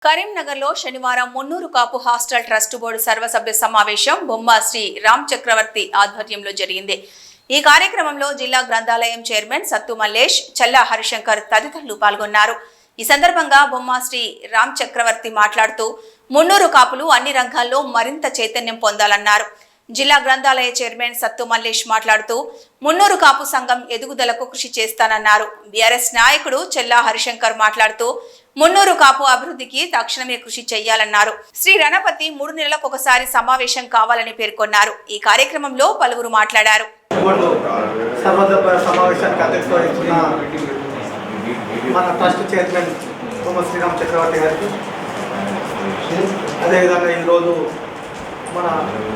కరీంనగర్లో శనివారం Munnuru Kapu hostel trust board సర్వసభ్య సమావేశం బొమ్మ శ్రీ రామ్ చక్రవర్తి ఆధ్వర్యంలో జరిగింది. ఈ కార్యక్రమంలో జిల్లా గ్రంథాలయం చైర్మన్ సత్తు మల్లేష్, చల్లా హరిశంకర్ తదితరులు పాల్గొన్నారు. ఈ సందర్భంగా బొమ్మ శ్రీ రామ్ చక్రవర్తి మాట్లాడుతూ మున్నూరు కాపులు అన్ని రంగాల్లో మరింత చైతన్యం పొందాలన్నారు. జిల్లా గ్రంథాలయ చైర్మన్ సత్తు మల్లేష్ మాట్లాడుతూ మున్నూరు కాపు సంఘం ఎదుగుదలకు కృషి చేస్తానన్నారు. బీఆర్ఎస్ నాయకుడు చల్లా హరిశంకర్ మాట్లాడుతూ మున్నూరు కాపు అభివృద్ధికి తక్షణమే కృషి చేయాలన్నారు. శ్రీ రణపతి 3 నెలలకు ఒకసారి సమావేశం కావాలని పేర్కొన్నారు. ఈ కార్యక్రమంలో పలువురు మాట్లాడారు. మన ట్రస్ట్ చైర్మన్ శ్రీ రామ్ చక్రవర్తి గారికి, అదేవిధంగా ఈరోజు మన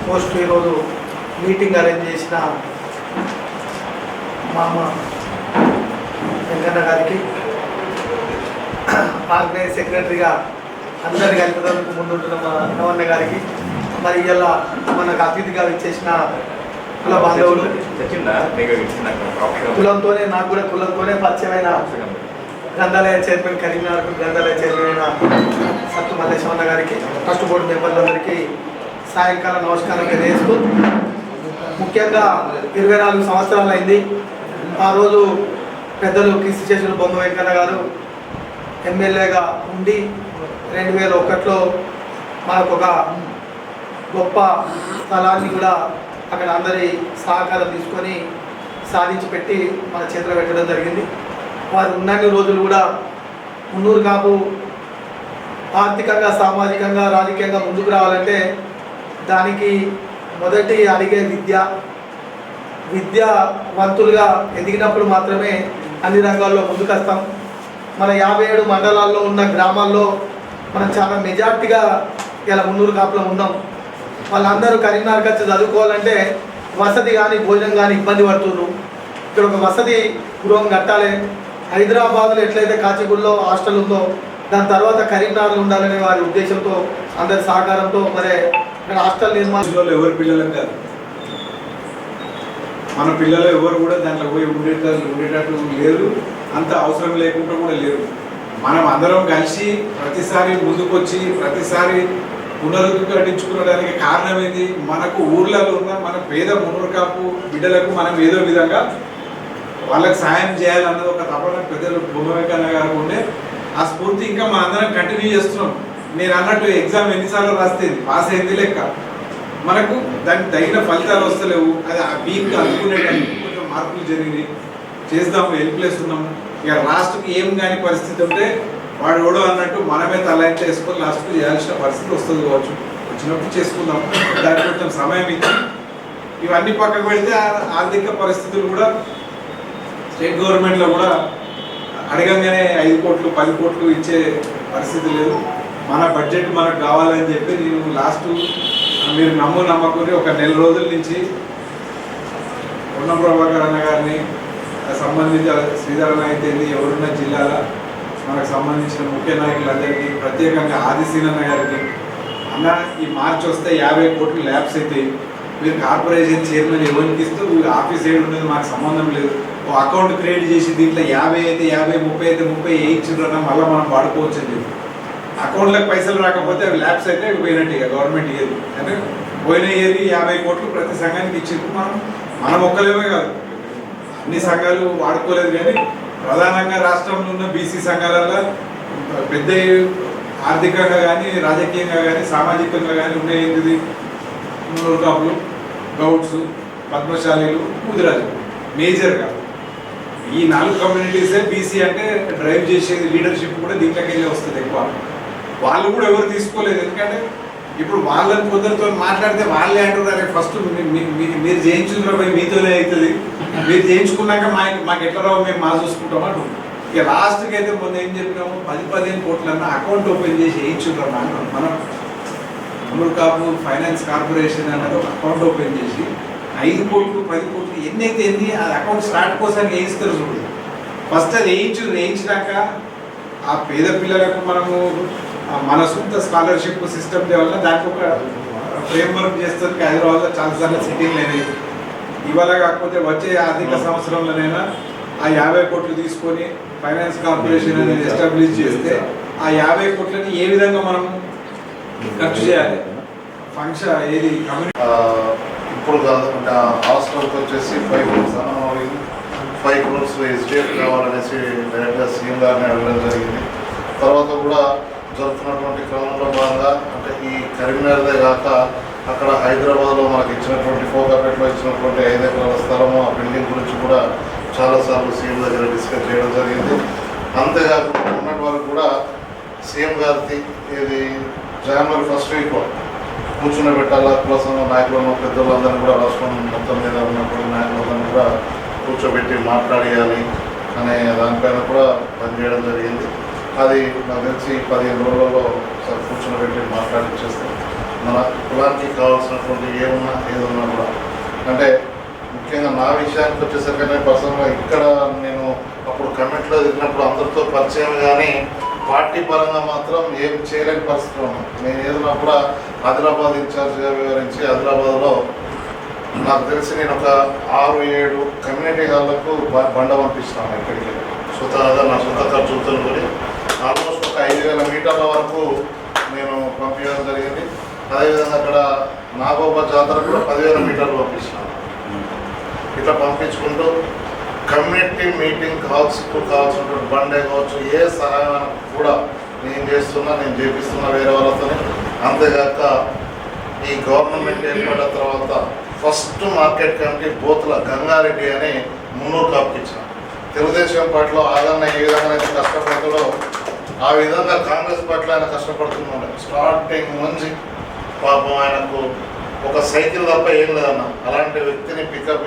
పోస్ట్ ఈరోజు మీటింగ్ అరేంజ్ చేసిన మా అమ్మ వెంకన్న గారికి, ఆర్గనైజ్ సెక్రటరీగా అందరి కలిపేందుకు ముందుంటున్న మా నవన్న గారికి, మరి ఇలా మనకు అతిథిగా ఇచ్చేసిన కుల బాంధవులు, కులంతోనే నాకు కూడా కులంతోనే పరిచయమైన గ్రంథాలయ చైర్మన్, కరీంనగర్ గ్రంథాలయ చైర్మన్ అయిన సత్తు మల్లేశవన్న గారికి, ట్రస్ట్ బోర్డు మెంబర్లందరికీ సాయంకాలం నమస్కారం తెలియజేస్తూ, ముఖ్యంగా 24 సంవత్సరాలు అయింది. ఆ రోజు పెద్దలు కీర్తి చేసిన బొమ్మ వెంకన్న గారు ఎమ్మెల్యేగా ఉండి 2001లో మనకు ఒక గొప్ప స్థలాన్ని కూడా అక్కడ అందరి సహకారం తీసుకొని సాధించి పెట్టి మన చేతిలో పెట్టడం జరిగింది. వారు ఉన్నన్ని రోజులు కూడా మున్నూరు కాపు ఆర్థికంగా, సామాజికంగా, రాజకీయంగా ముందుకు రావాలంటే దానికి మొదటి అడిగే విద్యావంతులుగా ఎదిగినప్పుడు మాత్రమే అన్ని రంగాల్లో ముందుకు వస్తాం. మన 57 మండలాల్లో ఉన్న గ్రామాల్లో మనం చాలా మెజార్టీగా ఇలా మున్నూరు కాపులో ఉన్నాం. వాళ్ళందరూ కరీంనగర్కి వచ్చి చదువుకోవాలంటే వసతి కానీ భోజనం కానీ ఇబ్బంది పడుతున్నారు. ఇక్కడ ఒక వసతి గృహం కట్టాలి. హైదరాబాద్లో ఎట్లయితే కాచిగూడలో హాస్టల్ ఉందో దాని తర్వాత కరీంనగర్లో ఉండాలనే వారి ఉద్దేశంతో, అందరి సహకారంతో మరి ఇక్కడ హాస్టల్ నిర్మాణంలో ఎవరి పిల్లలకు కాదు, మన పిల్లలు ఎవరు కూడా దాంట్లో పోయి ఉండేటట్టు లేరు, అంత అవసరం లేకుండా కూడా లేరు. మనం అందరం కలిసి ప్రతిసారి ముందుకొచ్చి ప్రతిసారి పునరుద్ధరించుకోవడానికి కారణం ఏంది? మనకు ఊర్లలో ఉన్న మన పేద మున్నూరు కాపు బిడ్డలకు మనం ఏదో విధంగా వాళ్ళకి సాయం చేయాలన్నది ఒక తపన పెద్దలు బొమ్మ వెంకన్న గారు ఉండే. ఆ స్ఫూర్తి ఇంకా మన అందరం కంటిన్యూ చేస్తున్నాం. నేను అన్నట్టు ఎగ్జామ్ ఎన్నిసార్లు రాస్తే పాస్ అయింది లెక్క, మనకు దానికి తగిన ఫలితాలు వస్తలేవు. అది ఆ వీక్ అనుకునేటానికి కొంచెం మార్పులు జరిగినాయి. చేద్దాము, హెల్ప్లేస్తున్నాము. ఇక లాస్ట్కి ఏం కాని పరిస్థితి ఉంటే వాడు ఎవడో అన్నట్టు మనమే తలైట్ చేసుకొని లాస్ట్కు చేయాల్సిన పరిస్థితి వస్తుంది కావచ్చు. వచ్చినప్పుడు చేసుకుందాం. దానికి కొంచెం సమయం ఇచ్చి ఇవన్నీ పక్కకు పెడితే ఆర్థిక పరిస్థితులు కూడా స్టేట్ గవర్నమెంట్లో కూడా అడగంగానే 5 కోట్లు 10 కోట్లు ఇచ్చే పరిస్థితి లేదు. మన బడ్జెట్ మనకు కావాలని చెప్పి నేను లాస్ట్ మీరు నమ్మకుని ఒక 1 నెల రోజుల నుంచి ప్రభాకర్ అన్న గారిని సంబంధించి శ్రీధరణ అయితే ఎవరున్న జిల్లాల మనకు సంబంధించిన ముఖ్య నాయకులందరికీ, ప్రత్యేకంగా ఆదిశీనన్న గారికి, అన్న ఈ మార్చి వస్తే 50 కోట్లు ల్యాబ్స్ అయితే మీరు కార్పొరేషన్ చైర్మన్ ఎవరికి ఇస్తూ ఆఫీస్ ఏడు ఉండేది మాకు సంబంధం లేదు, ఓ అకౌంట్ క్రియేట్ చేసి దీంట్లో 50 అయితే 50, 30 అయితే 30 వేయించున్నా మళ్ళీ మనం వాడుకోవచ్చు అని చెప్పి. అకౌంట్లకు పైసలు రాకపోతే అవి ల్యాబ్స్ అయితే పోయినట్టు ఇక గవర్నమెంట్ ఇయ్యదు. అంటే పోయిన ఇయర్ 50 కోట్లు ప్రతి సంఘానికి ఇచ్చింది. మనం ఒక్కలేమే కాదు, అన్ని సంఘాలు వాడుకోలేదు. కానీ ప్రధానంగా రాష్ట్రంలో ఉన్న బీసీ సంఘాలలో పెద్ద ఆర్థికంగా కానీ, రాజకీయంగా కానీ, సామాజికంగా కానీ ఉన్నాయి మున్నూరు కాపులు, గౌడ్స్, పద్మశాలీలు, ముదిరాజు మేజర్గా. ఈ 4 కమ్యూనిటీసే బీసీ అంటే డ్రైవ్ చేసేది. లీడర్షిప్ కూడా దీంట్లోకి వెళ్ళి వస్తుంది ఎక్కువ. వాళ్ళు కూడా ఎవరు తీసుకోలేదు. ఎందుకంటే ఇప్పుడు వాళ్ళని కొందరితో మాట్లాడితే వాళ్ళే అంటున్నారు, ఫస్ట్ మీరు చేయించుకున్న పోయి మీతోనే అవుతుంది, మీరు చేయించుకున్నాక మాకు ఎట్లా రావు, మేము మా చూసుకుంటాం అంటున్నాం. ఇక లాస్ట్కి అయితే మొన్న ఏం చెప్పినాము, 10-15 కోట్లన్నా అకౌంట్ ఓపెన్ చేసి వేయించుకున్నాం అంటున్నాం. మనం మున్నూరు కాపు ఫైనాన్స్ కార్పొరేషన్ అనేది ఒక అకౌంట్ ఓపెన్ చేసి 5 కోట్లు 10 కోట్లు ఎన్నైతే ఎన్ని ఆ అకౌంట్ స్టార్ట్ కోసం వేయిస్తారు చూడు. ఫస్ట్ అది వేయించినాక ఆ పేద పిల్లలకు మనము మన సొంత స్కాలర్షిప్ సిస్టమ్ వల్ల దానికి ఒక ఫ్రేమ్వర్క్ చేస్తుంది. హైదరాబాద్లో చాలాసార్లు సిటీలు అయినాయి. ఇవాళ కాకపోతే వచ్చే ఆర్థిక సంవత్సరంలోనైనా ఆ 50 కోట్లు తీసుకొని ఫైనాన్స్ కార్పొరేషన్ అనేది ఎస్టాబ్లిష్ చేస్తే ఆ 50 కోట్లని ఏ విధంగా మనం ఖర్చు చేయాలి. ఫంక్షన్ ఏది ఇప్పుడు కాదు హాస్టల్కి వచ్చేసి 5 crores 5 crores ఎస్డిఎఫ్ కావాలనేసి డైరెక్ట్గా సీఎం గారిని అడగడం జరిగింది. తర్వాత కూడా జరుగుతున్నటువంటి క్రమంలో భాగంగా అంటే ఈ కరీంనగర్దే కాక అక్కడ హైదరాబాద్లో మనకి ఇచ్చినటువంటి ఫోకాపేటలో ఇచ్చినటువంటి 5 ఎకరాల స్థలము ఆ బిల్డింగ్ గురించి కూడా చాలాసార్లు సీఎం దగ్గర డిస్కస్ చేయడం జరిగింది. అంతేకాకుండా ఉన్నటి వరకు కూడా సీఎం గారికి ఇది జనవరి 1st వీక్లో కూర్చుని పెట్టాలా ప్లస్ నాయకులను పెద్దలందరినీ కూడా రాష్ట్రం మొత్తం మీద ఉన్నటువంటి నాయకులందరినీ కూడా కూర్చోబెట్టి మాట్లాడేయాలి అనే దానిపైన కూడా పనిచేయడం జరిగింది. అది నాకు తెలిసి 15 రోజులలో కూర్చొని పెట్టి మాట్లాడిచ్చేస్తాం. మన కులానికి కావాల్సినటువంటి ఏదున్నా కూడా అంటే ముఖ్యంగా నా విషయానికి వచ్చేసరికి పర్సనల్గా ఇక్కడ నేను అప్పుడు కమిటీలో తిరిగినప్పుడు అందరితో పరిచయం కానీ పార్టీ పరంగా మాత్రం ఏం చేయలేని పరిస్థితిలో ఉన్నాను. నేను ఏదైనా కూడా ఆదిలాబాద్ ఇన్ఛార్జ్గా వివరించి ఆదిలాబాద్లో నాకు తెలిసి నేను ఒక 6-7 కమ్యూనిటీ హాళ్లకు బండ పంపిస్తున్నాను. ఇక్కడికి స్వతహాగా నా సొంత ఖర్చులతో కూడా ఆల్మోస్ట్ ఒక 5,000 మీటర్ల వరకు నేను పంపించడం జరిగింది. అదేవిధంగా అక్కడ నాగోబా జాతర కూడా 10,000 మీటర్లు పంపిస్తున్నాను. ఇట్లా పంపించుకుంటూ కమ్యూనిటీ మీటింగ్ హాల్స్కు కావాల్సినటువంటి బండే కావచ్చు ఏ సహాయం కూడా నేను చేపిస్తున్నా వేరే వాళ్ళతో. అంతేగాక ఈ గవర్నమెంట్ ఏర్పడిన తర్వాత ఫస్ట్ మార్కెట్ కమిటీ బోతుల గంగారెడ్డి అని మున్నూరు కాపుకి ఇచ్చిన. తెలుగుదేశం పార్టీలో ఆదరణ ఏ విధంగా అయితే కష్టపడుతుందో ఆ విధంగా కాంగ్రెస్ పార్టీలో ఆయన కష్టపడుతున్నాడు. స్టార్టింగ్ నుంచి పాపం ఆయనకు ఒక సైకిల్ తప్ప ఏం లేదన్న అలాంటి వ్యక్తిని పికప్